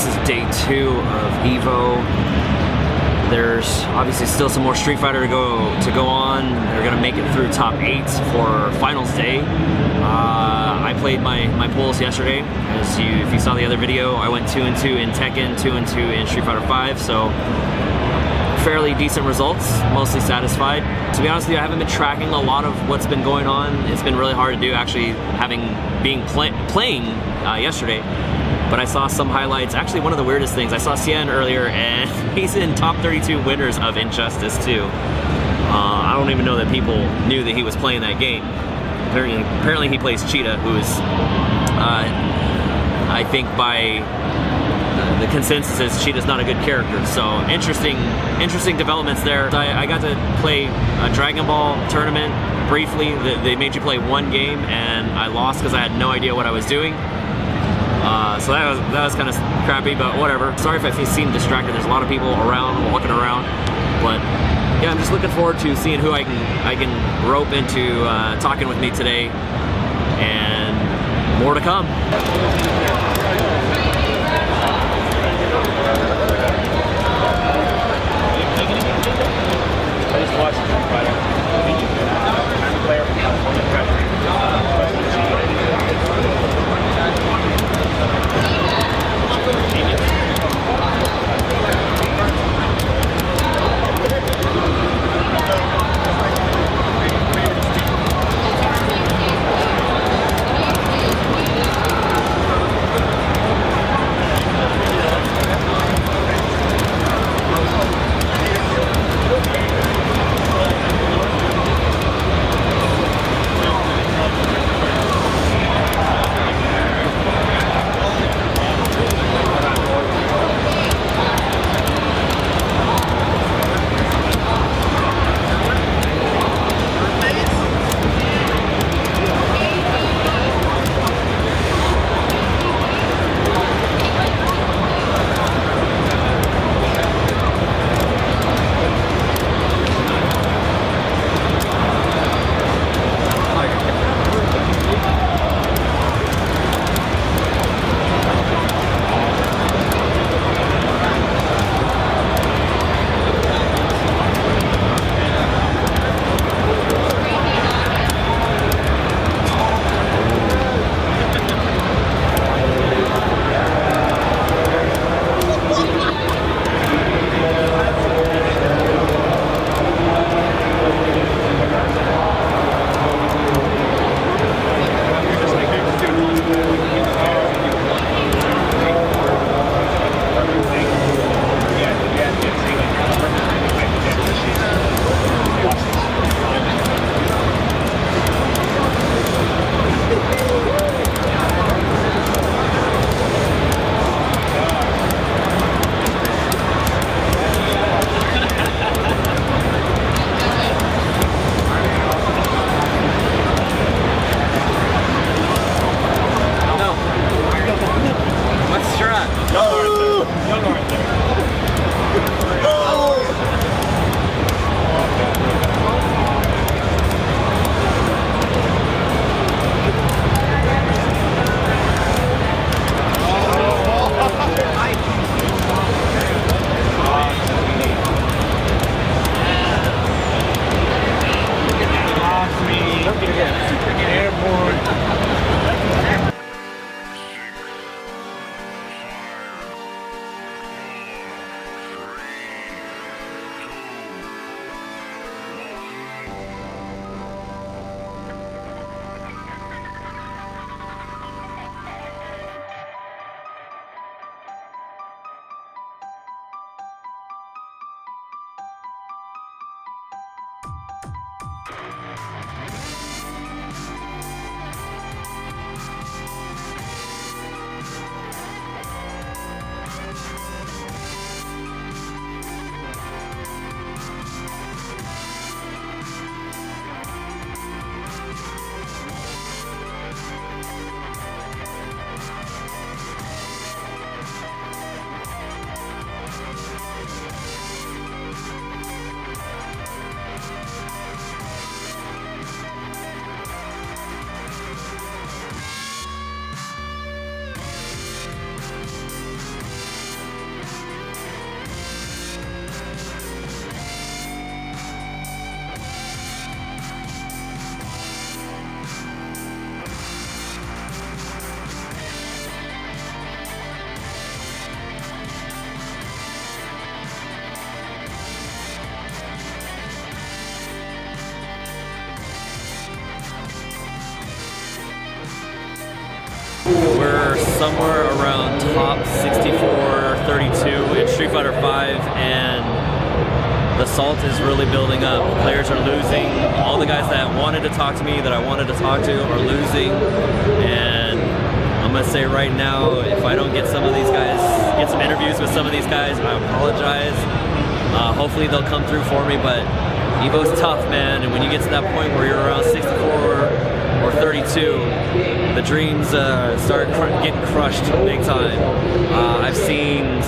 is day 2 of Evo. There's obviously still some more Street Fighter to go on. They're gonna make it through top 8 for finals day. I played my pools yesterday. If you saw the other video, I went 2-2 in Tekken, 2-2 in Street Fighter 5. So fairly decent results. Mostly satisfied. To be honest with you, I haven't been tracking a lot of what's been going on. It's been really hard to do, actually, playing yesterday. But I saw some highlights. Actually, one of the weirdest things, I saw Cien earlier, and he's in top 32 winners of Injustice 2. I don't even know that people knew that he was playing that game. Apparently he plays Cheetah, who is, I think by the consensus is Cheetah's not a good character. So interesting developments there. I got to play a Dragon Ball tournament briefly. They made you play one game, and I lost because I had no idea what I was doing. So that was kind of crappy, but whatever. Sorry if I seem distracted. There's a lot of people around, walking around, but yeah, I'm just looking forward to seeing who I can rope into talking with me today, and more to come. I just watched Street Fighter. I'm a player from California. 64-32 in Street Fighter V, and the salt is really building up. Players are losing. All the guys that wanted to talk to me, that I wanted to talk to, are losing. And I'm gonna say right now, if I don't get some of these guys, get some interviews with some of these guys, I apologize. Hopefully they'll come through for me, but Evo's tough, man. And when you get to that point where you're around 64 or 32, the dreams start getting crushed big time. I've seen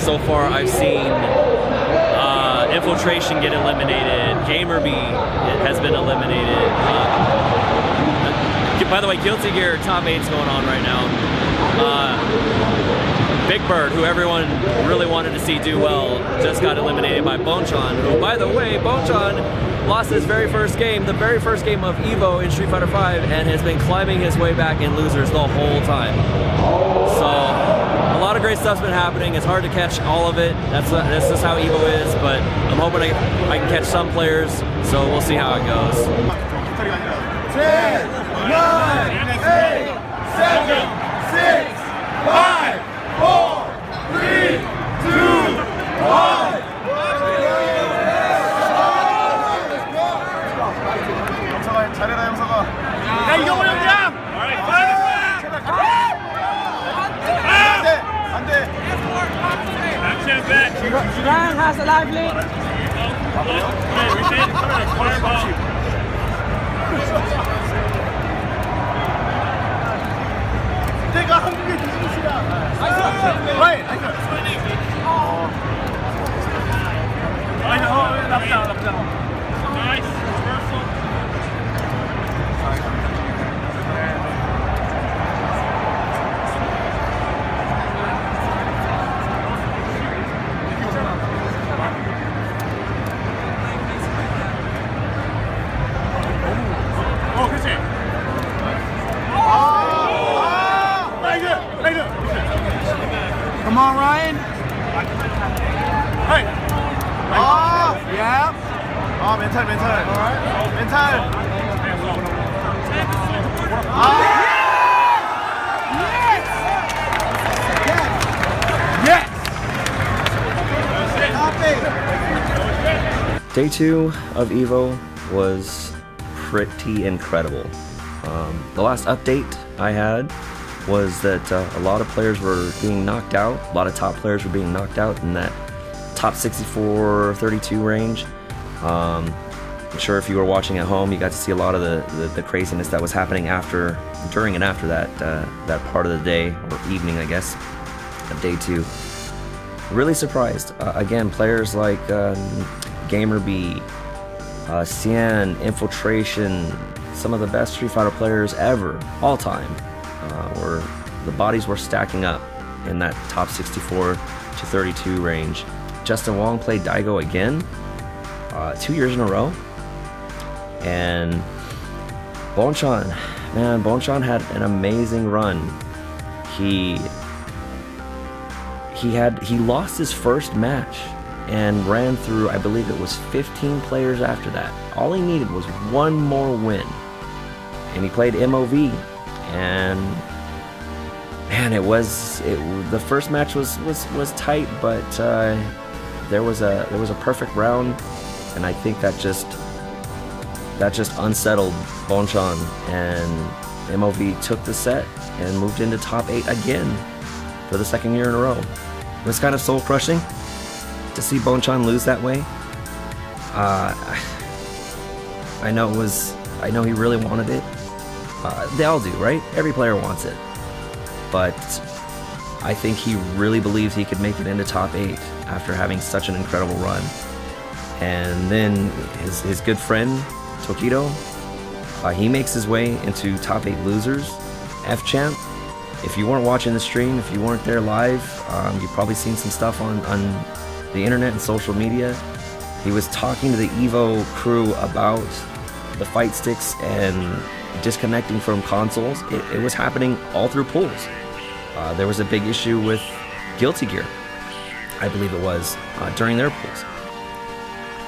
Infiltration get eliminated. Gamerby has been eliminated. By the way, Guilty Gear top 8's going on right now. Big Bird, who everyone really wanted to see do well, just got eliminated by Bonchan, who, by the way, Bonchan lost his very first game, the very first game of Evo in Street Fighter V, and has been climbing his way back in losers the whole time. So, a lot of great stuff's been happening. It's hard to catch all of it. That's just how Evo is, but I'm hoping I can catch some players, so we'll see how it goes. 10, 9, 8, 7, 6, 5, 4, 3, 2, 1. 잘해라 형사가. 야 이경훈 형님. 안돼. Ryan has a live lead. 내가 한국의 디즈니시야. 나이스. Come on, Ryan. Hey. Yeah. 멘탈. 멘탈. Yes. Day 2 of Evo was pretty incredible. The last update I had was that a lot of players were being knocked out. A lot of top players were being knocked out in that top 64-32 range. I'm sure if you were watching at home, you got to see a lot of the craziness that was happening during and after that part of the day, or evening, I guess, of day 2. Really surprised. Again, players like Gamerby, Cyan, Infiltration, some of the best Street Fighter players ever, all time, where the bodies were stacking up in that top 64 to 32 range. Justin Wong played Daigo again, 2 years in a row. And Bonchan, man, Bonchan had an amazing run. He lost his first match and ran through, I believe it was 15 players after that. All he needed was one more win. And he played MOV, and man, the first match was tight, but there was a perfect round, and I think that just unsettled Bonchan, and MOV took the set and moved into top 8 again for the second year in a row. It was kind of soul crushing to see Bonchan lose that way. I know he really wanted it. They all do, right? Every player wants it. But I think he really believed he could make it into top 8 after having such an incredible run. And then his good friend, Tokido, he makes his way into top 8 losers, F-Champ. If you weren't watching the stream, if you weren't there live, you've probably seen some stuff on the internet and social media. He was talking to the Evo crew about the fight sticks and disconnecting from consoles. It was happening all through pools. There was a big issue with Guilty Gear, I believe it was, during their pools.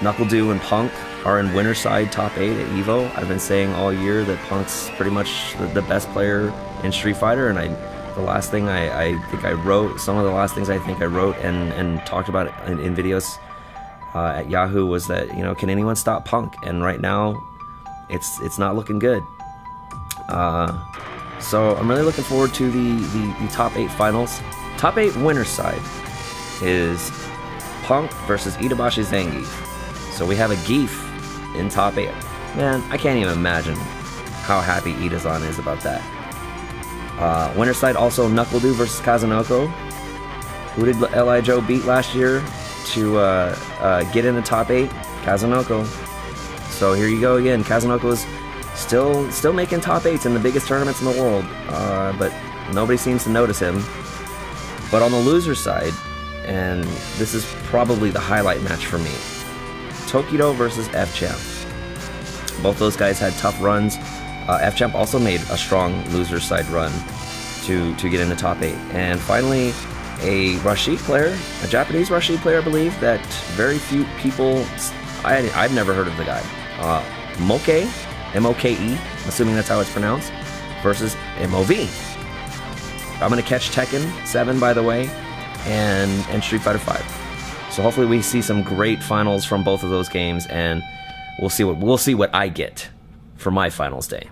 NuckleDu and Punk are in winner side top 8 at Evo. I've been saying all year that Punk's pretty much the best player in Street Fighter, and the last thing I think I wrote, some of the last things I think I wrote and talked about in videos at Yahoo was that, you know, can anyone stop Punk? And right now, it's not looking good. So I'm really looking forward to the top 8 finals. Top 8 winner side is Punk versus Itabashi Zangief. So we have a Geef in top 8. Man, I can't even imagine how happy Itazan is about that. Winner side also Knuckle-Doo versus Kazunoko. Who did L.I. Joe beat last year to get in the top 8? Kazunoko. So here you go again. Kazunoko is still making top 8s in the biggest tournaments in the world, but nobody seems to notice him. But on the loser side, and this is probably the highlight match for me, Tokido versus F-Champ. Both those guys had tough runs. F-Champ also made a strong loser side run to get in the top 8. And finally, a Rashid player, a Japanese Rashid player, I believe, that very few people, I've never heard of the guy. Moke, M-O-K-E, assuming that's how it's pronounced, versus M-O-V. I'm going to catch Tekken 7, by the way, and Street Fighter 5. So hopefully we see some great finals from both of those games, and we'll see what I get for my finals day.